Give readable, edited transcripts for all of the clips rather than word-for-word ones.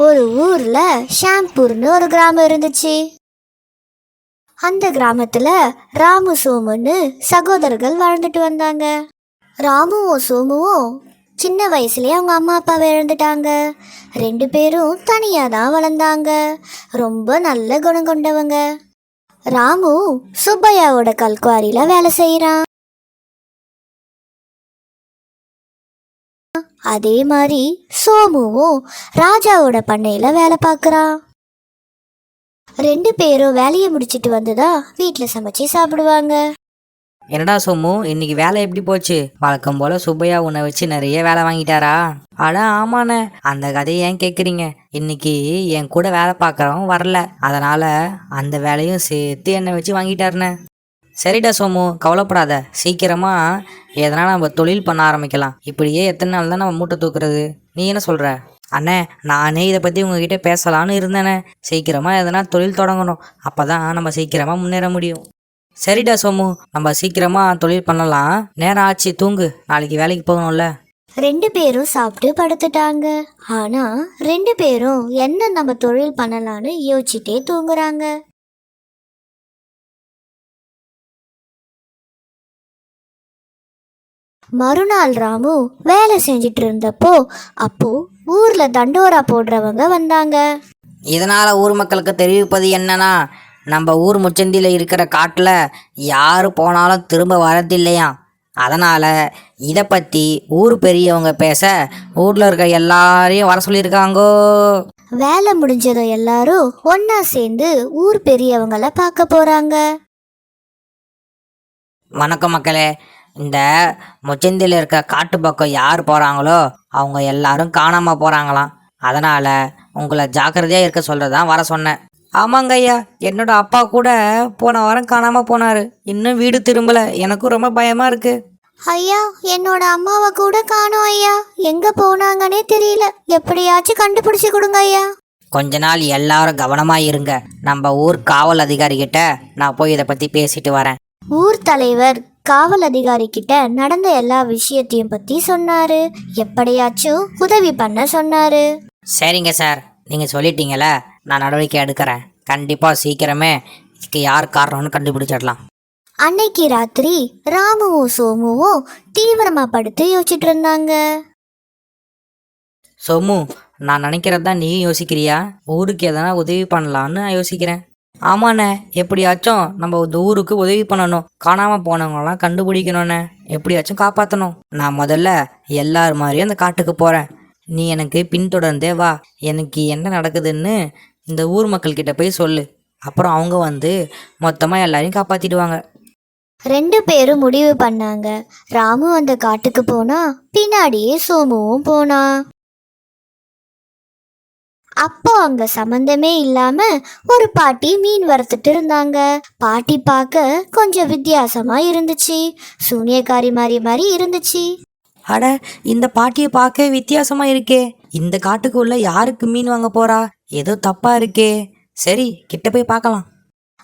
ஒரு ஊர்ல ஷாம்பூர்னு ஒரு கிராமம் இருந்துச்சு. அந்த கிராமத்துல ராமு சோமுன்னு சகோதரர்கள் வாழ்ந்துட்டு வந்தாங்க. ராமுவும் சோமுவும் சின்ன வயசுலயே அவங்க அம்மா அப்பாவை இழந்துட்டாங்க. 2 பேரும் தனியா தான் வளர்ந்தாங்க. ரொம்ப நல்ல குணம் கொண்டவங்க. ராமு சுப்பையாவோட கல்குவாரியில வேலை செய்யறான். அதே மாதிரி சோமுவும் ராஜாவோட பண்ணையில வேலை பார்க்கறான். 2 பேரும் வேலையை முடிச்சிட்டு வந்துதான் வீட்டுல சமைச்சு சாப்பிடுவாங்க. என்னடா சோமு, இன்னைக்கு வேலை எப்படி போச்சு? வழக்கம் போல சுப்பையா உன்னை வச்சு நிறைய வேலை வாங்கிட்டாரா? அட ஆமாண்ணே, அந்த கதையை ஏன் கேட்குறீங்க? இன்னைக்கு என் கூட வேலை பார்க்குறவன் வரல, அதனால அந்த வேலையும் சேர்த்து என்னை வச்சு வாங்கிட்டாருண்ணே. சரிடா சோமு, கவலைப்படாத. சீக்கிரமா எதனா நம்ம தொழில் பண்ண ஆரம்பிக்கலாம். இப்படியே எத்தனை நாள் தான் நம்ம மூட்டை தூக்குறது? நீ என்ன சொல்ற? அண்ணே, நானே இதை பற்றி உங்ககிட்ட பேசலான்னு இருந்தேனே. சீக்கிரமா எதனா தொழில் தொடங்கணும், அப்பதான் நம்ம சீக்கிரமா முன்னேற முடியும். சரிடா சோமு, நம்ம சீக்கிரமா தொழில் பண்ணலாம். நேரம் ஆச்சு, தூங்கு, நாளைக்கு வேலைக்கு போகணும்ல. 2 பேரும் சாப்பிட்டு படுத்துட்டாங்க. ஆனா 2 பேரும் என்ன நம்ம தொழில் பண்ணலான்னு யோசிச்சுட்டே தூங்குறாங்க. மறுநாள் ராமு வேலை செஞ்சிட்டு இருந்தப்போ அப்போ ஊர்ல தண்டோரா போடுறவங்க வந்தாங்க. இதனால ஊர் மக்களுக்கு தெரிவிப்பது என்னன்னா, நம்ம ஊர் முச்சந்தியில் இருக்கிற காட்டில் யாரு போனாலும் திரும்ப வரதில்லையா. அதனால இதை பற்றி ஊர் பெரியவங்க பேச ஊரில் இருக்க எல்லாரையும் வர சொல்லியிருக்காங்கோ. வேலை முடிஞ்சதும் எல்லாரும் ஒன்னா சேர்ந்து ஊர் பெரியவங்கள பார்க்க போறாங்க. வணக்கம் மக்களே, இந்த முச்சந்தியில் இருக்க காட்டு பக்கம் யார் போகிறாங்களோ அவங்க எல்லாரும் காணாமல் போகிறாங்களாம். அதனால் உங்களை ஜாக்கிரதையாக இருக்க சொல்கிறதான் வர சொன்னேன். ஆமாங்க ஐயா, என்னோட அப்பா கூட போன வாரம் காணாமல் போனார். இன்னும் வீடு திரும்பலை. எனக்கும் ரொம்ப பயமாக இருக்கு. ஐயா, என்னோட அம்மாவை கூட காணோம் ஐயா. எங்க போனாங்கன்னே தெரியல. எப்படியாச்சும் கண்டுபிடிச்சு கொடுங்க ஐயா. கொஞ்ச நாள் எல்லாரும் கவனமாக இருங்க. நம்ம ஊர் காவல் அதிகாரிகிட்ட நான் போய் இதை பற்றி பேசிட்டு வரேன். ஊர் தலைவர் காவல் அதிகாரி கிட்ட நடந்த எல்லா விஷயத்தையும் பத்தி சொன்னாரு. எப்படியாச்சும் உதவி பண்ண சொன்னாரு. சரிங்க சார், நீங்கள் சொல்லிட்டீங்களே, நான் நடவடிக்கை எடுக்கிறேன். கண்டிப்பாக சீக்கிரமே இதுக்கு யார் காரணம்னு கண்டுபிடிச்சிடலாம். அன்னைக்கு ராத்திரி ராமுவும் சோமுவும் தீவிரமா படுத்து யோசிச்சுட்டு இருந்தாங்க. சோமு, நான் நினைக்கிறது தான் நீ யோசிக்கிறியா? ஊருக்கு எதனா உதவி பண்ணலான்னு நான் யோசிக்கிறேன். ஆமாண்ணே, எப்படியாச்சும் நம்ம இந்த ஊருக்கு உதவி பண்ணணும். காணாமல் போனவங்களாம் கண்டுபிடிக்கணுண்ணே. எப்படியாச்சும் காப்பாற்றணும். நான் முதல்ல எல்லார் மாதிரியும் அந்த காட்டுக்கு போகிறேன். நீ எனக்கு பின்தொடர்ந்தே வா. எனக்கு என்ன நடக்குதுன்னு இந்த ஊர் மக்கள்கிட்ட போய் சொல்லு. அப்புறம் அவங்க வந்து மொத்தமாக எல்லாரையும் காப்பாற்றிடுவாங்க. 2 பேரும் முடிவு பண்ணாங்க. ராமு அந்த காட்டுக்கு போனா, பின்னாடியே சோமுவும் போனா. அப்போ அங்க சம்பந்தமே இல்லாம ஒரு பாட்டி மீன் வறுத்துட்டு இருந்தாங்க. பாட்டி பார்க்க கொஞ்சம் வித்தியாசமா இருந்துச்சு. சூனியக்காரி மாதிரி இருந்துச்சு. அட, இந்த பாட்டியை பார்க்க வித்தியாசமா இருக்கே. இந்த காட்டுக்குள்ள யாருக்கு மீன் வாங்க போறா? ஏதோ தப்பா இருக்கே. சரி, கிட்ட போய் பார்க்கலாம்.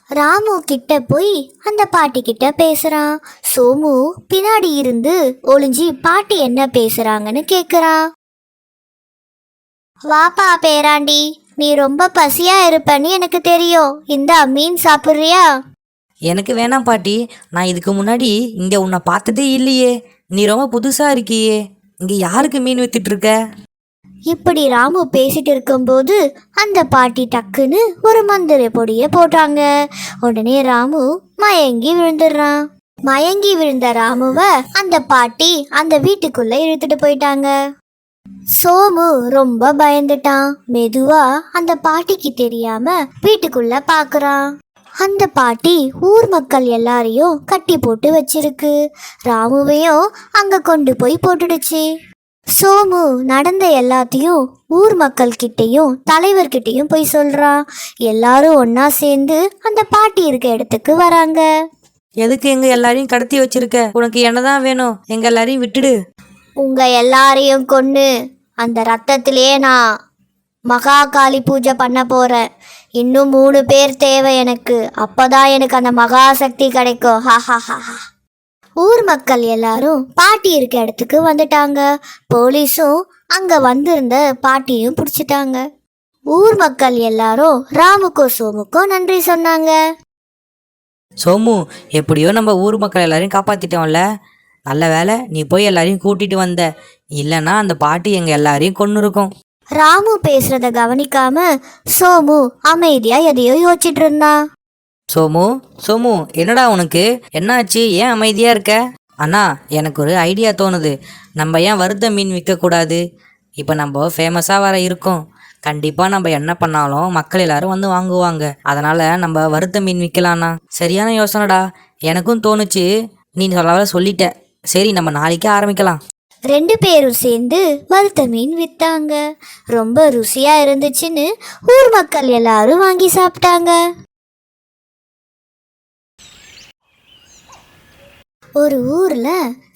ராமு கிட்ட போய் அந்த பாட்டி கிட்ட பேசுறான். சோமு பின்னாடி இருந்து ஒளிஞ்சி பாட்டி என்ன பேசுறாங்கன்னு கேக்குறான். வாப்பா பேராண்டி, நீ ரொம்ப பசியா இருப்பன்னு எனக்கு தெரியும். இந்த மீன் சாப்பிட்றியா? எனக்கு வேணாம் பாட்டி, நான் இதுக்கு முன்னாடி இங்க உன்னை பார்த்ததே இல்லையே. நீ ரொம்ப புதுசா இருக்கியே. இங்க யாருக்கு மீன் வித்துட்டு இருக்க? இப்படி ராமு பேசிட்டு இருக்கும்போது அந்த பாட்டி டக்குன்னு ஒரு மந்திர பொடியை போட்டாங்க. உடனே ராமு மயங்கி விழுந்துடுறான். மயங்கி விழுந்த ராமுவை அந்த பாட்டி அந்த வீட்டுக்குள்ள இழுத்துட்டு போயிட்டாங்க. சோமு ரொம்ப பயந்துட்டான். மெதுவா அந்த பாட்டிக்கு தெரியாம வீட்டுக்குள்ள பாக்குறான். அந்த பாட்டி ஊர் மக்கள் எல்லாரையும் கட்டி போட்டு வச்சிருக்கு. ராமுவையும் அங்க கொண்டு போய் போட்டுடுச்சு. சோமு நடந்த எல்லாத்தையும் ஊர் மக்கள் கிட்டையும் தலைவர்கிட்டையும் போய் சொல்றான். எல்லாரும் ஒன்னா சேர்ந்து அந்த பாட்டி இருக்க இடத்துக்கு வராங்க. எதுக்கு எங்க எல்லாரையும் கடத்தி வச்சிருக்க? உனக்கு என்னதான் வேணும்? எங்க எல்லாரையும் விட்டுடு. உங்க எல்லாரையும் கொன்னு அந்த ரத்தத்திலே நான் மகா காளி பூஜை பண்ண போறேன். இன்னும் 3 பேர் தேவை எனக்கு. அப்பதான் எனக்கு அந்த மகா சக்தி கிடைக்கும். ஊர் மக்கள் எல்லாரும் பாட்டி இருக்க இடத்துக்கு வந்துட்டாங்க. போலீஸும் அங்க வந்திருந்த பாட்டியும் பிடிச்சிட்டாங்க. ஊர் மக்கள் எல்லாரும் ராமுக்கும் சோமுக்கும் நன்றி சொன்னாங்க. சோமு, எப்படியோ நம்ம ஊர் மக்கள் எல்லாரையும் காப்பாத்திட்டோம்ல. நல்ல வேலை நீ போய் எல்லாரையும் கூட்டிட்டு வந்த, இல்லைன்னா அந்த பாட்டி எங்க எல்லாரையும் கொன்னு இருக்கும். ராமு பேசுறத கவனிக்காம சோமு அமைதியா எதையோ யோசிச்சுட்டு இருந்தான். சோமு, சோமு, என்னடா உனக்கு என்னாச்சு? ஏன் அமைதியா இருக்க? அண்ணா, எனக்கு ஒரு ஐடியா தோணுது. நம்ம ஏன் வறுத்த மீன் விற்கக்கூடாது? இப்போ நம்ம ஃபேமஸாக வர இருக்கோம். கண்டிப்பாக நம்ம என்ன பண்ணாலும் மக்கள் எல்லாரும் வந்து வாங்குவாங்க. அதனால் நம்ம வறுத்த மீன் விற்கலாண்ணா. சரியான யோசனைடா, எனக்கும் தோணுச்சு. நீ சொல்லிட்ட. சரி, நம்ம நாளைக்கே ஆரம்பிக்கலாம். 2 பேரும் சேர்ந்து வறுத்த மீன் வித்தாங்க. ரொம்ப ருசியா இருந்துச்சுன்னு ஊர் மக்கள் எல்லாரும் வாங்கி சாப்பிட்டாங்க. ஒரு ஊர்ல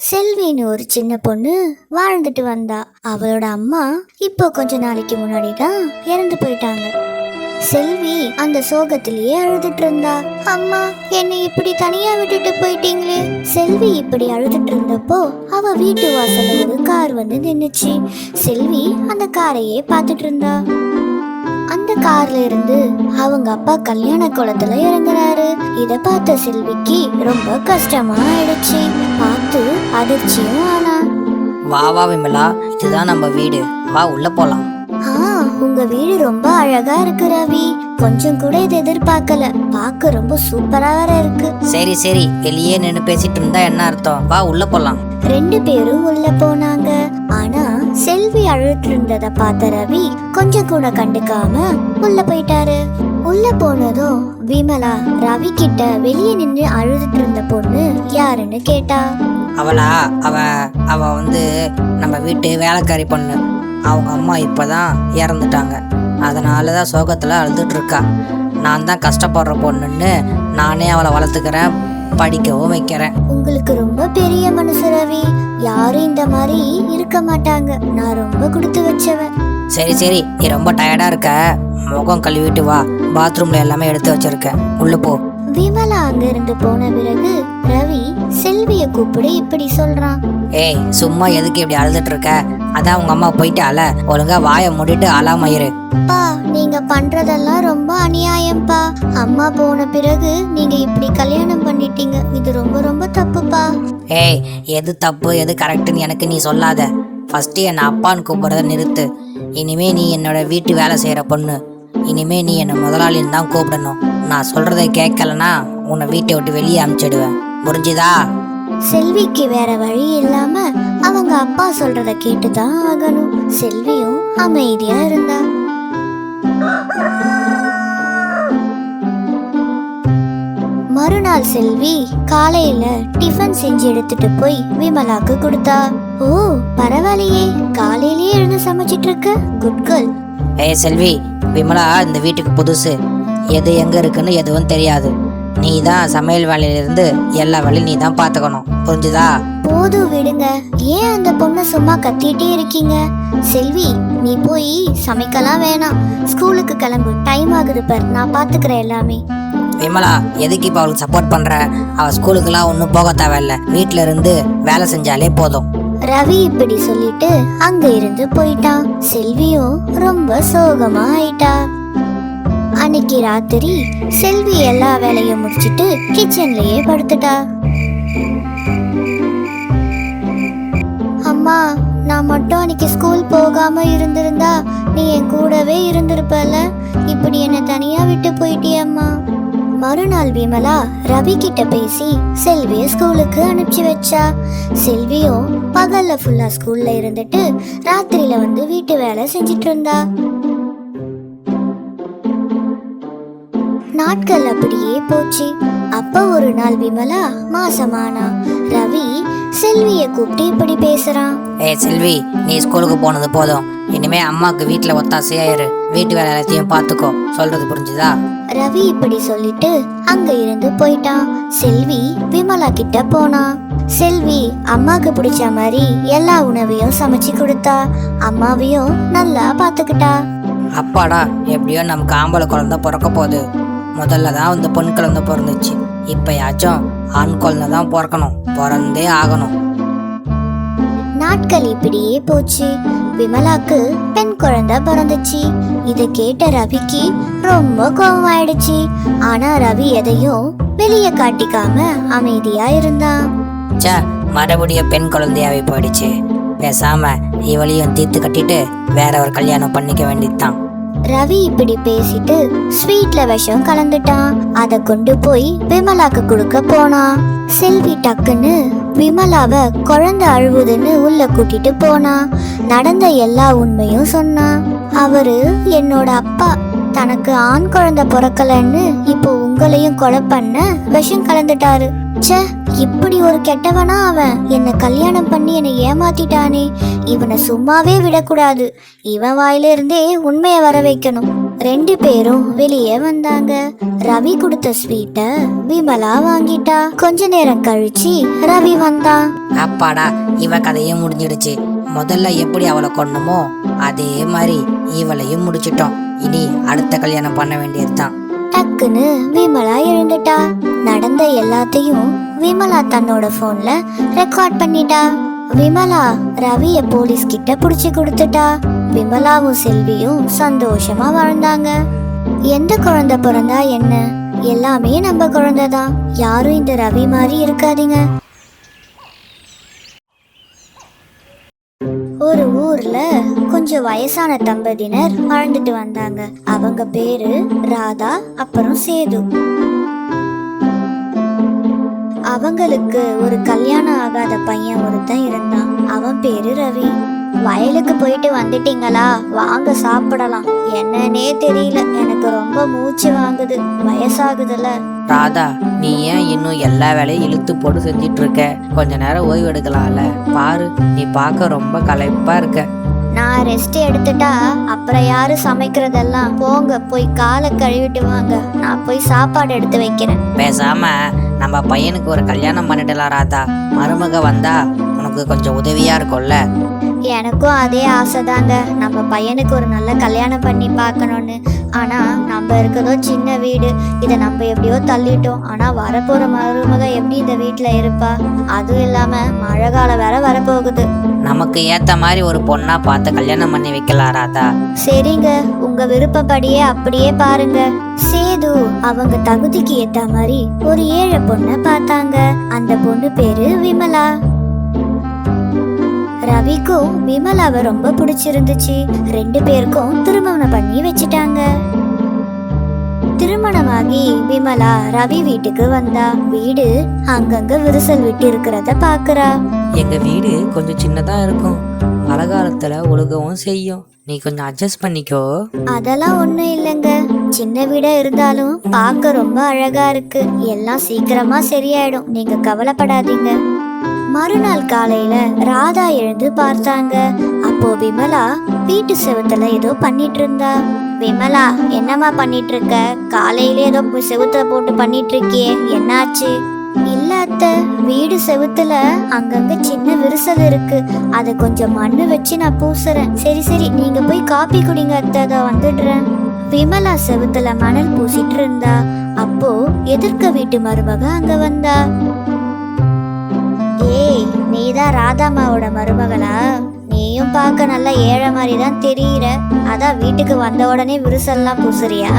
செல்வின்னு ஒரு சின்ன பொண்ணு வாழ்ந்துட்டு வந்தா. அவளோட அம்மா இப்போ கொஞ்ச நாளைக்கு முன்னாடி தான் இறந்து போயிட்டாங்க. செல்வி அந்த சோகத்திலேயே அழுதுட்டு இருந்தா. அம்மா, என்னை இப்படி தனியா விட்டுட்டு போயிட்டீங்களே. செல்வி இப்படி அழுதுட்டு இருந்தப்போ அவ வீட்டு வாசல்ல ஒரு கார் வந்து நின்னுச்சு. செல்வி அந்த காரையே பார்த்துட்டு இருந்தா. அந்த கார்ல இருந்து அவங்க அப்பா கல்யாண குளத்துல இறங்குறாரு. இத பார்த்த செல்விக்கு ரொம்ப கஷ்டமா ஆயிடுச்சு. பார்த்து அதிர்ச்சியும் ஆனா. வா வா விமலா, இதுதான் நம்ம வீடு. வா உள்ள போலாம். உங்க வீடு ரொம்ப அழகா இருக்கு ரவி. கொஞ்சம் கூட இது எதிர்பார்க்கல. பார்க்க ரொம்ப சூப்பரா வேற இருக்கு. சரி சரி, வெளியே நின்று பேசிட்டு இருந்தா என்ன அர்த்தம்? வா உள்ள போலாம். 2 பேரும் உள்ள போனாங்க. ஆனா செல்வி அழுட்டு இருந்தத பார்த்த ரவி கொஞ்சம் கூட கண்டுக்காம உள்ள போயிட்டாரு. உள்ள போனதும் விமலா ரவி கிட்ட வெளியே நின்று அழுதுட்டு இருந்த பொண்ணு யாருன்னு கேட்டா. அவளா? அவ வந்து நம்ம வீட்டு வேலைக்காரி பொண்ணு. அவங்க அம்மா இப்பதான் இறந்துட்டாங்க. அதனாலதான் சோகத்துல அழுதுட்டு இருக்கா. நான் தான் கஷ்டப்படுற பொண்ணுன்னு நானே அவளை வளர்த்துக்கிறேன், படிக்கவும் வைக்கிறேன். உங்களுக்கு ரொம்ப பெரிய மனசு ரவி. யாரும் இந்த மாதிரி இருக்க மாட்டாங்க. நான் ரொம்ப கொடுத்து வச்சவன். சரி சரி, நீ ரொம்ப டயர்டா இருக்க, முகம் கழுவிட்டு வா. பாத்ரூம்ல எல்லாமே எடுத்து வச்சிருக்கேன், உள்ள போ. விமலா அங்க இருந்து போன பிறகு ரவி செல்விய கூப்பிடு இப்படி சொல்றான். ஏய், சும்மா எதுக்கு இப்படி அழுதுட்டு இருக்க? அதான் உங்க அம்மா போயிட்டால, ஒழுங்கா வாயை மூடிட்டு அழாம இரு. பா, நீங்க பண்றதெல்லாம் ரொம்ப அநியாயம்பா. அம்மா போன பிறகு நீங்க இப்படி கல்யாணம் பண்ணிட்டீங்க. இது ரொம்ப ரொம்ப தப்புப்பா. ஏய், எது தப்பு எது கரெக்ட்னு எனக்கு நீ சொல்லாத. ஃபர்ஸ்ட் என்னை அப்பான்னு கூப்பிடுறத நிறுத்து. இனிமே நீ என்னோட வீட்டு வேலை செய்யற பொண்ணு. இனிமே நீ என்னை முதலாளின்னு தான் கூப்பிடணும். நான் சொல்றதை கேட்கலன்னா உன்னை வீட்டை விட்டு வெளியே அனுப்பிச்சிடுவேன், புரிஞ்சுதா? செல்விக்கு வேற வழி இல்லாம அவங்க அப்பா சொல்றத கேட்டுதான் ஆகணும். செல்வியும் அமைதியா இருந்தா. மறுநாள் செல்வி காலையில டிஃபன் செஞ்சு எடுத்துட்டு போய் விமலாக்கு கொடுத்தா. ஓ, பரவாயில்லையே, காலையிலேயே எழுந்து சமைச்சிட்டு இருக்க. Good girl. ஏய் செல்வி, விமலா இந்த வீட்டுக்கு புதுசு. எது எங்க இருக்குன்னு எதுவும் தெரியாது. நீ தான் சமையல் வேலையிலிருந்து எல்லா வேலையும் நீ தான் பார்த்துக்கணும், புரிஞ்சுதா? போதும் விடுங்க. ஏன் அந்த பொண்ணை சும்மா கத்திட்டே இருக்கீங்க? செல்வி, நீ போய் சமைக்கலாம் வேணாம். ஸ்கூலுக்கு கிளம்பு, டைம் ஆகுது பார். நான் பாத்துக்கிறேன் எல்லாமே. விமலா, எதுக்கு இப்போ அவளுக்கு சப்போர்ட் பண்ற? அவள் ஸ்கூலுக்குலாம் ஒன்றும் போக தேவையில்ல, வீட்டில இருந்து வேலை செஞ்சாலே போதும். ரவி இப்படி சொல்லிட்டு அங்க இருந்து போயிட்டான். செல்வியும் ரொம்ப சோகமா ஆயிட்டா. அன்னைக்கு ராத்திரி செல்வி எல்லா வேலையும் முடிச்சிட்டு கிச்சன்லயே படுத்துட்டா. அம்மா, நான் மட்டும் அன்னைக்கு ஸ்கூல் போகாம இருந்திருந்தா நீ என் கூடவே இருந்திருப்பல. இப்படி என்ன தனியா விட்டு போயிட்டியம்மா. மறுநாள் விமலா ரவி கிட்ட பேசி செல்விய ஸ்கூலுக்கு அனுப்பிச்சு வச்சா. செல்வியும் பகல்ல ஃபுல்லா ஸ்கூல்ல இருந்துட்டு ராத்திரியில வந்து வீட்டு வேலை செஞ்சிட்டு இருந்தா. நாட்கள் அப்படியே போச்சு. அப்ப ஒரு நாள் விமலா மாசமானா. ரவி செல்விய கூப்பிட்டு இப்படி பேசுறான். ஏய் செல்வி, நீ ஸ்கூலுக்கு போனது போதும். இனிமே அம்மாக்கு வீட்டுல ஒத்தாசையா இரு. வீட்டு வேலை எல்லாத்தையும் பார்த்துக்கோ, சொல்றது புரிஞ்சுதா? ரவி இப்படி சொல்லிட்டு அங்க இருந்து போயிட்டான். செல்வி விமலா கிட்ட போனா. செல்வி அம்மாக்கு பிடிச்ச மாதிரி எல்லா உணவையும் சமைச்சு கொடுத்தா. அம்மாவையும் நல்லா பாத்துக்கிட்டா. அப்பாடா, எப்படியோ நமக்கு ஆம்பளை குழந்தை பிறக்க போகுது. முதல்ல தான் இந்த பொன் குழந்தை பிறந்துச்சு, இப்பயாச்சும் ஆண் குழந்தை தான் பிறக்கணும், பிறந்தே ஆகணும். நாட்கள் இப்படியே போச்சு. விமலாக்கு பெண் குழந்தை பிறந்துச்சு. இதை கேட்ட ரவிக்கு ரொம்ப கோபமாயிடுச்சு. ஆனா ரவி எதையும் வெளியே காட்டிக்காம அமைதியா இருந்தான். சே, மறுபடியும் பெண் குழந்தையாவே போயிடுச்சு. பேசாம இவளையும் தீர்த்து கட்டிட்டு வேற ஒரு கல்யாணம் பண்ணிக்க வேண்டியதுதான். ரவி இப்படி பேசிட்டு ஸ்வீட்ல விஷம் கலந்துட்டான். அதை கொண்டு போய் விமலாக்கு கொடுக்க போனான். செல்வி டக்குன்னு விமலாவை குழந்தை அழுவுதுன்னு உள்ள கூட்டிட்டு போனா. நடந்த எல்லா உண்மையும் சொன்னான். அவரு என்னோட அப்பா, தனக்கு ஆண் குழந்தை பிறக்கலன்னு இப்போ உங்களையும் கொலை பண்ண விஷம் கலந்துட்டாரு. ச்சே, இப்படி ஒரு கெட்டவனா அவன். என்னை கல்யாணம் பண்ணி என்னை ஏமாத்திட்டானே. இவனை சும்மாவே விடக்கூடாது. இவன் வாயில இருந்தே உண்மையை வர வைக்கணும். 2 பேரும் வெளியே வந்தாங்க. ரவி கொடுத்த ஸ்வீட்டை விமலா வாங்கிட்டா. கொஞ்ச நேரம் கழிச்சு ரவி வந்தான். அப்பாடா, இவ கதையே முடிஞ்சிடுச்சு. முதல்ல எப்படி அவளை கொண்டமோ அதே மாதிரி இவளையும் முடிச்சிட்டோம். இனி அடுத்த கல்யாணம் பண்ண வேண்டியதுதான். டக்குன்னு விமலா எழுந்துட்டா. நடந்த எல்லாத்தையும் விமலா தன்னோட போன்ல ரெக்கார்ட் பண்ணிட்டா. விமலா ரவிய போலீஸ் கிட்ட புடிச்சு கொடுத்துட்டா. விமலாவும் செல்வியும் சந்தோஷமா வாழ்ந்தாங்க. எந்த குழந்தை பிறந்தா என்ன, எல்லாமே நம்ம குழந்தைதான். யாரும் இந்த ரவி மாதிரி இருக்காதீங்க. ஒரு ஊர்ல கொஞ்சம் வயசான தம்பதியினர் வாழ்ந்துட்டு வந்தாங்க. அவங்க பேரு ராதா அப்புறம் சேது. அவங்களுக்கு ஒரு கல்யாணம் ஆகாத பையன் ஒருத்தன் இருந்தான். அவன் பேரு ரவி. வயலுக்கு போயிட்டு வந்துட்டீங்களா, வாங்க சாப்பிடலாம். என்னன்னே தெரியல, எனக்கு ரொம்ப மூச்சு வாங்குது, வயசாகுதுல. ராதா, நீ ஏன் இன்னும் எல்லா வேலையும் இழுத்து போட்டு செஞ்சிட்டு இருக்க? கொஞ்ச நேரம் ஓய்வு எடுக்கலாம்ல. பாரு, நீ பார்க்க ரொம்ப களைப்பா இருக்க. நான் ரெஸ்ட் எடுத்துட்டா அப்புறம் யாரு சமைக்கிறதெல்லாம்? போங்க, போய் காலை கழுவிட்டு வாங்க. நான் போய் சாப்பாடு எடுத்து வைக்கிறேன். பேசாம நம்ம பையனுக்கு ஒரு கல்யாணம் பண்ணிடலாம் ராதா. மருமக வந்தா உனக்கு கொஞ்சம் உதவியா இருக்கும்ல. எனக்கும் அதே ஆசைதாங்க, நம்ம பையனுக்கு ஒரு நல்ல கல்யாணம் பண்ணி பார்க்கணும்னு. ஆனா நம்ம இருக்கிறதோ சின்ன வீடு, இதை நம்ம எப்படியோ தள்ளிட்டோம். ஆனா வரப்போற மருமக எப்படி இந்த வீட்டுல இருப்பா? அதுவும் இல்லாம மழை காலம் வேற வரப்போகுது. நமக்கு ஏத்த மாதிரி ஒரு பொண்ணா பார்த்து கல்யாணம் பண்ணி வைக்கலாம் ராதா. சரிங்க, உங்க விருப்பப்படியே அப்படியே பாருங்க. சேது அவங்க தகுதிக்கு ஏத்த மாதிரி ஒரு ஏழை பொண்ணை பார்த்தாங்க. அந்த பொண்ணு பேரு விமலா. ரவிக்கும் விமலாவை ரொம்ப பிடிச்சிருந்துச்சு. 2 பேருக்கும் திருமணம் பண்ணி வச்சிட்டாங்க. திருமணமாகி விமலா ரவி வீட்டுக்கு வந்தா. வீடு அங்கங்க விரிசல் விட்டு இருக்கிறத பாக்குறா. எங்க வீடு கொஞ்சம் சின்னதா இருக்கும், மழை காலத்துல ஒழுகவும் செய்யும். நீ கொஞ்சம் அட்ஜஸ்ட் பண்ணிக்கோ. அதெல்லாம் ஒண்ணும் இல்லைங்க, சின்ன வீடா இருந்தாலும் பார்க்க ரொம்ப அழகா இருக்கு. எல்லாம் சீக்கிரமா சரியாயிடும், நீங்க கவலைப்படாதீங்க. மறுநாள் காலையில ராதா எழுந்து பார்த்தாங்க. அப்போ விமலா வீட்டு செவுத்துல ஏதோ பண்ணிட்டு இருந்தா. விமலா, என்னம்மா பண்ணிட்டு இருக்க? காலையில ஏதோ செவுத்துல போட்டு பண்ணிட்டு இருக்கியே, என்னாச்சு? இல்ல அத்தை, வீடு செவுத்துல அங்கங்க சின்ன விரிசல் இருக்கு, அதை கொஞ்சம் மண்ணு வச்சு நான் பூசுறேன். சரி சரி, நீங்க போய் காப்பி குடிங்க அத்தை, அதை வந்துடுறேன். விமலா செவுத்துல மணல் பூசிட்டு இருந்தா. அப்போ எதிர்க்க வீட்டு மருமக அங்க வந்தா. ஏய், நீதான் ராதாமாவோட மருமகளா? நீயும் பார்க்க நல்லா ஏழை மாதிரி தான் தெரியுற. அதான் வீட்டுக்கு வந்த உடனே விரிசல்லாம் பூசுறியா?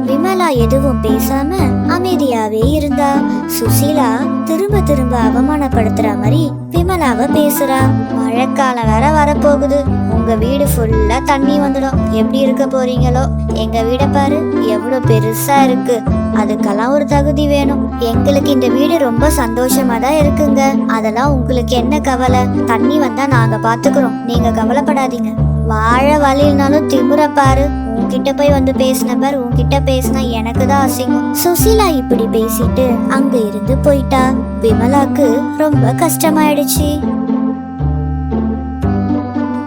விமலா எதுவும் பேசாம அமைதியாவே இருந்தா. சுசீலா திரும்ப திரும்ப அவமானப்படுத்துற மாதிரி விமலாவை பேசுறா. மழைக்காலம் வேற வரப்போகுது, உங்க வீடு ஃபுல்லா தண்ணி வந்துடும், எப்படி இருக்க போறீங்களோ? எங்க வீட பாரு, எவ்வளவு பெருசா இருக்கு. அதுக்கெல்லாம் ஒரு தகுதி வேணும். எங்களுக்கு இந்த வீடு ரொம்ப சந்தோஷமா தான் இருக்குங்க. அதெல்லாம் உங்களுக்கு என்ன கவலை? தண்ணி வந்தா நாங்க பாத்துக்கிறோம், நீங்க கவலைப்படாதீங்க. வாழ வழியினாலும் திமுற பாரு. உன்கிட்ட போய் வந்து பேசின பாரு, உன்கிட்ட பேசினா எனக்கு தான் அசிங்கம். சுசீலா இப்படி பேசிட்டு அங்க இருந்து போயிட்டா. விமலாக்கு ரொம்ப கஷ்டமாயிடுச்சு.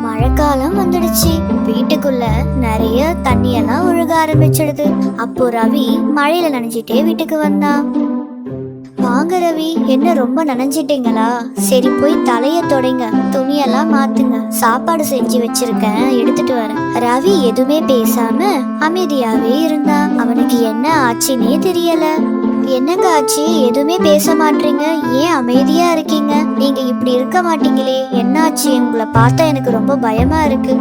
மழைக்காலம் வந்துடுச்சு. வீட்டுக்குள்ள நிறைய தண்ணியெல்லாம் ஒழுக ஆரம்பிச்சிடுது. அப்போ ரவி மழையில நனைஞ்சிட்டே வீட்டுக்கு வந்தான். வாங்க ரவி, என்ன ரொம்ப நனைஞ்சிட்டீங்களா? சரி போய் தலைய தொடைங்க, துணியெல்லாம் மாத்துங்க, சாப்பாடு செஞ்சு வச்சிருக்கேன், எடுத்துட்டு வரேன். ரவி எதுவுமே பேசாம அமைதியாவே இருந்தான். அவனுக்கு என்ன ஆச்சுன்னே தெரியல. என்னங்க ஆச்சு? எதுவுமே பேச மாட்டீங்க, ஏன் அமைதியா இருக்கீங்க? நீங்க இப்படி இருக்க மாட்டீங்களே, என்னாச்சு? உங்களை பார்த்தா எனக்கு ரொம்ப பயமா இருக்கு.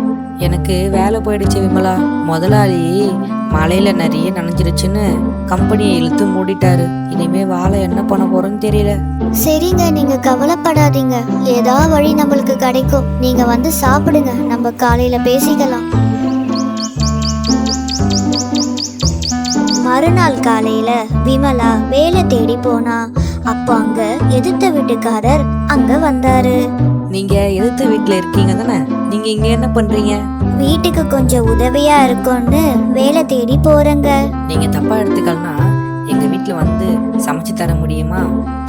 எனக்கு வேலை போயிடுச்சு விமலா. முதலாளி மழையில நிறைய நனைஞ்சிருச்சுன்னு கம்பெனியை இழுத்து மூடிட்டாரு. இனிமே வாழை என்ன பண்ண போறோன்னு தெரியல. சரிங்க, நீங்க கவலைப்படாதீங்க, ஏதாவது வழி நம்மளுக்கு கிடைக்கும். நீங்க வந்து சாப்பிடுங்க, நம்ம காலையில பேசிக்கலாம். மறுநாள் காலையில விமலா வேலை தேடி போனா. அப்போ அங்க எதிர்த்த வீட்டுக்காரர் அங்க வந்தாரு. நீங்க எதிர்த்த வீட்டுல இருக்கீங்க தானே? நீங்க இங்க என்ன பண்றீங்க? வீட்டுக்கு கொஞ்சம் உதவியா இருக்கும்னு வேலை தேடி போறேங்க. நீங்க தப்பா எடுத்துக்கலனா எங்க வீட்டுல வந்து சமைச்சு தர முடியுமா?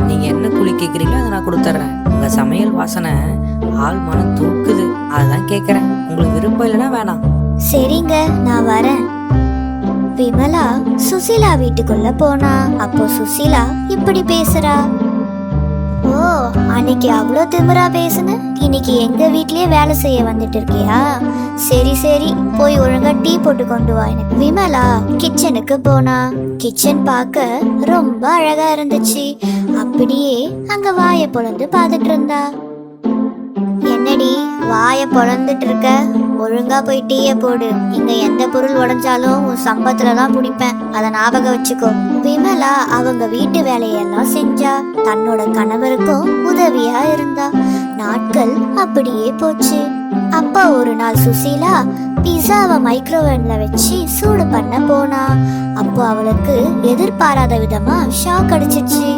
நீங்க என்ன கூலி கேக்குறீங்களோ அதை நான் கொடுத்துட்றேன். உங்க சமையல் வாசனை ஆள் மனம் தூக்குது, அதான் கேக்குறேன். உங்களுக்கு விருப்பம் இல்லைன்னா வேணாம். சரிங்க, நான் வரேன். விமலா சுசீலா வீட்டுக்குள்ள போனா. அப்போ சுசீலா இப்படி பேசுறா. ஓ, அன்னைக்கு அவ்வளோ திமிரா பேசுன, இன்னைக்கு எங்க வீட்லயே வேலை செய்ய வந்துட்டு இருக்கியா? சரி சரி, போய் ஒழுங்கா டீ போட்டு கொண்டு வா எனக்கு. விமலா கிச்சனுக்கு போனா. கிச்சன் பார்க்க ரொம்ப அழகா இருந்துச்சு. அப்படியே அங்க வாயை பொளந்து பார்த்துட்டு இருந்தா. என்னடி வாயை பொளந்துட்டு இருக்க? ஒழுங்கா போய் டீய போடு. இங்க எந்த பொருள் உடைஞ்சாலும் உன் சம்பத்துல தான் பிடிப்பேன், அதை ஞாபகம் வச்சுக்கோ. விமலா அவங்க வீட்டு வேலையெல்லாம் செஞ்சா. தன்னோட கணவருக்கும் உதவியா இருந்தா. நாட்கள் அப்படியே போச்சு. அப்பா ஒரு நாள் சுசீலா பிஸாவை மைக்ரோவேவ்ல வச்சு சூடு பண்ண போனா. அப்போ அவளுக்கு எதிர்பாராத விதமா ஷாக் அடிச்சிச்சு.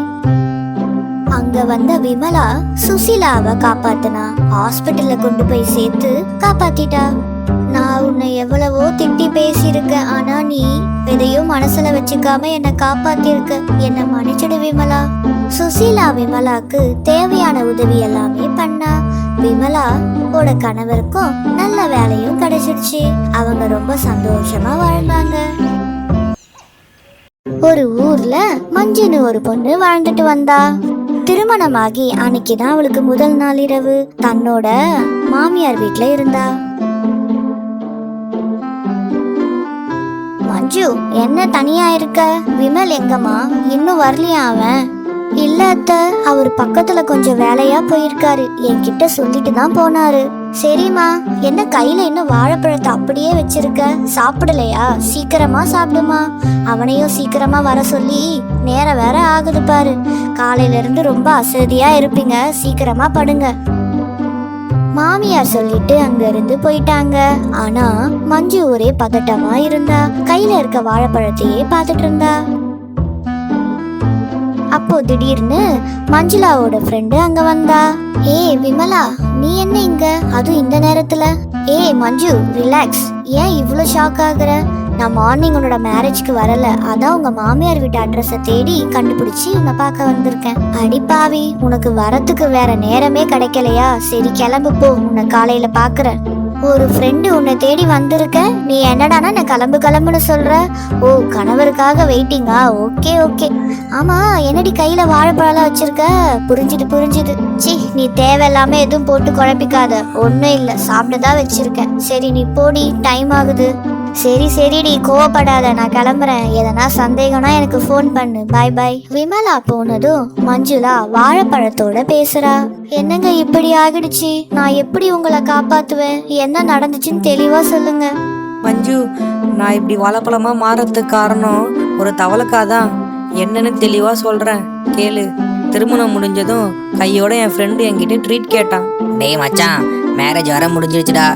அங்க வந்த விமலா சுசீலாவை காப்பாத்தினா. ஹாஸ்பிட்டல்ல கொண்டு போய் சேர்த்து காப்பாத்திட்டா. நான் உன்னை எவ்வளவோ திட்டி பேசியிருக்கேன், ஆனா நீ எதையும் மனசுல வச்சுக்காம என்னை காப்பாத்திருக்க. என்னை மன்னிச்சிடு விமலா. சுசீலா விமலாக்கு தேவையான உதவி எல்லாமே பண்ணா. விமலா ஓட கணவருக்கும் நல்ல வேலையும் கிடைச்சிருச்சு. அவங்க ரொம்ப சந்தோஷமா வாழ்ந்தாங்க. ஒரு ஊர்ல மஞ்சுன்னு ஒரு பொண்ணு வாழ்ந்துட்டு வந்தா. திருமணமாகி அன்னைக்குதான் அவளுக்கு முதல் நாள் இரவு. தன்னோட மாமியார் வீட்டுல இருந்தா. மஞ்சு, என்ன தனியா இருக்க? விமல் எங்கம்மா? இன்னும் வரலையா அவன்? இல்ல அத்த, அவர் பக்கத்துல கொஞ்சம் வேலையா போயிருக்காரு, என்கிட்ட சொல்லிட்டு தான் போனாரு. சரிம்மா, என்ன கையில இன்னும் வாழைப்பழத்தை அப்படியே வச்சிருக்க? சாப்பிடலையா? சீக்கிரமா சாப்பிடுமா. அவனையும் சீக்கிரமா வர சொல்லி நேரம் வேற ஆகுது பாரு. காலையில இருந்து ரொம்ப அசதியா இருப்பீங்க, சீக்கிரமா படுங்க. மாமியார் சொல்லிட்டு அங்க இருந்து போயிட்டாங்க. ஆனா மஞ்சு ஒரே பதட்டமா இருந்தா. கையில இருக்க வாழைப்பழத்தையே பார்த்துட்டு இருந்தா. அப்போ திடீர்னு மஞ்சுளாவோட ஃப்ரெண்டு அங்க வந்தா. ஏய் விமலா, நீ என்ன இங்க, அதுவும் இந்த நேரத்துல? ஏய் மஞ்சு, ரிலாக்ஸ். ஏன் இவ்வளோ ஷாக் ஆகுற? நான் மார்னிங் உன்னோட மேரேஜ்க்கு வரல, அதான் உங்க மாமியார் வீட்டு அட்ரஸை தேடி கண்டுபிடிச்சி உன்னை பார்க்க வந்திருக்கேன். அடிப்பாவி, உனக்கு வரத்துக்கு வேற நேரமே கிடைக்கலையா? சரி கிளம்பு போ, உன்னை காலையில பாக்குறேன். ஒரு ஃப்ரெண்டு உன்னை தேடி வந்திருக்க, நீ என்னடானா நான் கிளம்புன்னு சொல்ற? ஓ, கணவருக்காக வெயிட்டிங்கா? Okay okay. ஆமா, என்னடி கையில வாழைப்பழம் வச்சிருக்க? புரிஞ்சுது. சி, நீ தேவையில்லாம எதுவும் போட்டு குழப்பிக்காத. ஒன்னும் இல்ல, சாப்பிட்டதான் வச்சிருக்கேன். சரி நீ போடி, டைம் ஆகுது. சரிடி, கோவப்படாத, நான் கிளம்புறேன். எதனா சந்தேகம்னா எனக்கு ஃபோன் பண்ணு. பாய் பாய். விமலா போனதும் மஞ்சுளா வாழைப்பழத்தோட பேசுறா. என்னங்க இப்படி ஆகிடுச்சு? நான் எப்படி உங்களை காப்பாத்துவேன்? என்ன நடந்துச்சுன்னு தெளிவா சொல்லுங்க. மஞ்சு, நான் இப்படி வாழைப்பழமா மாறதுக்கு காரணம் ஒரு தவளைக்காதான். என்னன்னு தெளிவா சொல்றேன் கேளு. திருமணம் முடிஞ்சதும் கையோட என் ஃப்ரெண்டு என்கிட்ட ட்ரீட் கேட்டான். டேய் மச்சான், மேரேஜ் வர முடிஞ்சிருச்சுடா,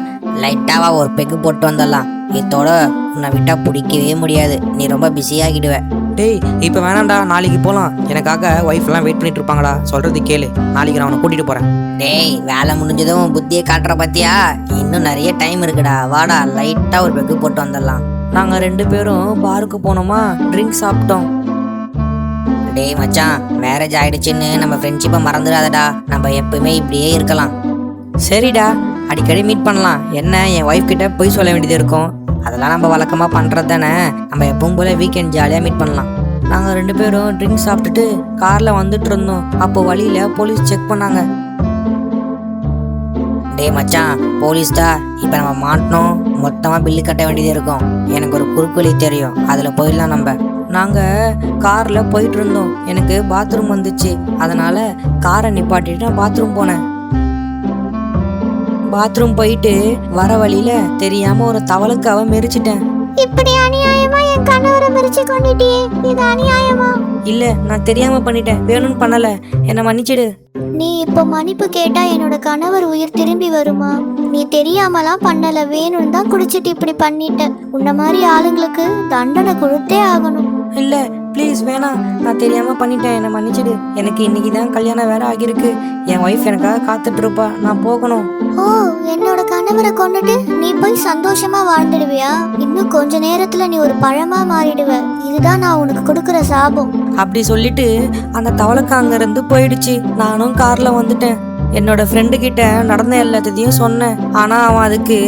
லைட்டாவா ஒரு பெக்கு போட்டு வந்துடலாம். இதோட உன்னை விட்டா பிடிக்கவே முடியாது, நீ ரொம்ப பிஸியாகிடுவ. டேய் இப்போ வேணாம்டா, நாளைக்கு போகலாம். எனக்காக ஒய்ஃப்லாம் வெயிட் பண்ணிட்டு இருப்பாங்கடா, சொல்றது கேளு. நாளைக்கு நான் அவனை கூட்டிட்டு போறேன். டேய், வேலை முடிஞ்சதும் புத்தியை காட்டுற பத்தியா? இன்னும் நிறைய டைம் இருக்குடா, வாடா, லைட்டா ஒரு பெக்கு போட்டு வந்துடலாம். நாங்க 2 பேரும் பாருக்கு போனோமா, ட்ரிங்க் சாப்பிட்டோம். டேய் மச்சான், மேரேஜ் ஆயிடுச்சுன்னு நம்ம ஃப்ரெண்ட்ஷிப்பை மறந்துடாதடா. நம்ம எப்பவுமே இப்படியே இருக்கலாம். சரிடா, அடிக்கடி மீட் பண்ணலாம். என்ன, என் ஒய்ஃப் கிட்ட போய் சொல்ல வேண்டியது இருக்கும், அதெல்லாம் நம்ம வழக்கமாக பண்ணுறது தானே. நம்ம எப்பவும் போல வீக்கெண்ட் ஜாலியாக மீட் பண்ணலாம். நாங்கள் 2 பேரும் ட்ரிங்க்ஸ் சாப்பிட்டுட்டு காரில் வந்துட்டு இருந்தோம். அப்போ வழியில் போலீஸ் செக் பண்ணாங்க. டேய் மச்சான், போலீஸ்டா, இப்போ நம்ம மாட்டினோம், மொத்தமாக பில்லு கட்ட வேண்டியது இருக்கும். எனக்கு ஒரு குறுக்கு வழி தெரியும், அதில் போயிடலாம் நம்ம. நாங்கள் காரில் போயிட்டு இருந்தோம். எனக்கு பாத்ரூம் வந்துச்சு, அதனால் காரை நிப்பாட்டிட்டு நான் பாத்ரூம் போனேன். பாத்ரூம் போயிட்டு வர வழியில் தெரியாமல் ஒரு தவளைக்காவை மெரிச்சிட்டேன். இப்படி அநியாயமா என் கணவரை மறிச்சு கொண்டுட்டியே, இது அநியாயமா? இல்லை, நான் தெரியாமல் பண்ணிட்டேன், வேணும்னு பண்ணலை, என்னை மன்னிச்சிடு. நீ இப்போ மன்னிப்பு கேட்டா என்னோட கணவர் உயிர் திரும்பி வருமா? நீ தெரியாமலாம் பண்ணல, வேணும்னு தான் குடிச்சிட்டு இப்படி பண்ணிட்ட. உன்ன மாதிரி ஆளுங்களுக்கு தண்டனை கொடுத்தே ஆகணும். இல்லை ப்ளீஸ் வேணாம், நான் தெரியாமல் பண்ணிட்டேன், என்னை மன்னிச்சிடு. எனக்கு இன்னைக்கு தான் கல்யாணம் வேற ஆகியிருக்கு. என் ஒய்ஃப் எனக்காக காத்துட்டு இருப்பா, நான் போகணும். ஓ, என்னோட கணவரை கொண்டுட்டு நீ போய் சந்தோஷமா வாழ்ந்துடுவியா? இன்னும் கொஞ்ச நேரத்துல நீ ஒரு பழமா மாறிடுவ. இதுதான் நான் உனக்கு கொடுக்குற சாபம். அப்படி சொல்லிட்டு அந்த தவளைக்கு அங்கிருந்து போயிடுச்சு. நானும் கார்ல வந்துட்டேன். என்னோட ஃப்ரெண்டு கிட்ட நடந்த எல்லாத்தையும் சொன்னேன். ஆனா அவன் அதுக்கு,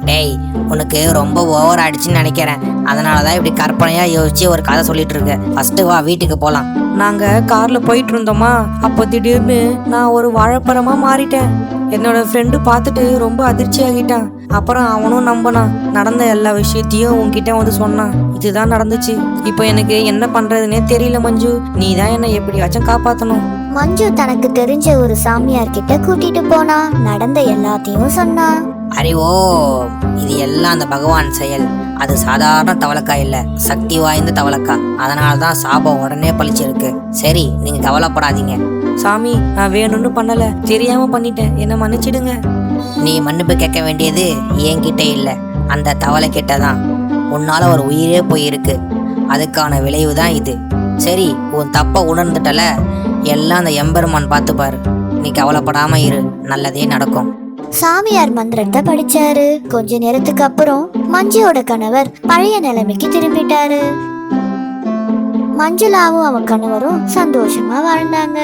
டேய் உனக்கு ரொம்ப ஓவர் ஆயிடுச்சுன்னு நினைக்கிறேன், அதனாலதான் இப்படி கற்பனையா யோசிச்சு ஒரு கதை சொல்லிட்டு இருக்க. ஃபர்ஸ்ட் வா வீட்டுக்கு போலாம். நாங்க கார்ல போயிட்டு இருந்தோமா, அப்போ திடீர்னு நான் ஒரு வாழைப்பழமா மாறிட்டேன். என்னோட ஃப்ரெண்டு பார்த்துட்டு ரொம்ப அதிர்ச்சி ஆகிட்டான். அப்புறம் அவனும் நம்பினான். நடந்த எல்லா விஷயத்தையும் உன்கிட்ட வந்து சொன்னான். இதுதான் நடந்துச்சு. இப்போ எனக்கு என்ன பண்றதுன்னே தெரியல மஞ்சு. நீ தான் என்னை எப்படியாச்சும் காப்பாற்றணும். மஞ்சு தனக்கு தெரிஞ்ச ஒரு சாமியார் கிட்ட கூட்டிட்டு போனா, நடந்த எல்லாத்தையும் சொன்னா. அறிவோ, இது எல்லாம் அந்த பகவான் செயல். அது சாதாரண தவளைக்கா இல்ல, சக்தி வாய்ந்த தவளைக்கா. அதனாலதான் சாபம் உடனே பழிச்சிருக்கு. சரி, நீங்க கவலைப்படாதீங்க. சாமி, நான் வேணும்னு பண்ணல, தெரியாம பண்ணிட்டேன், என்ன மன்னிச்சிடுங்க. நீ மன்னிப்பு கேட்க வேண்டியது என்கிட்ட இல்ல, அந்த தவளை கிட்ட தான். உன்னால ஒரு உயிரே போயிருக்கு, அதுக்கான விளைவு தான் இது. சரி, உன் தப்ப உணர்ந்துட்டல, எல்லாம் அந்த எம்பெருமான் பார்த்துப்பாரு. நீ கவலைப்படாம இரு, நல்லதே நடக்கும். சாமியார் மந்திரத்தை படிச்சாரு. கொஞ்ச நேரத்துக்கு அப்புறம் மஞ்சுவோட கணவர் பழைய நிலைமைக்கு திரும்பிட்டாரு. மஞ்சுளாவும் அவன் கணவரும் சந்தோஷமா வாழ்ந்தாங்க.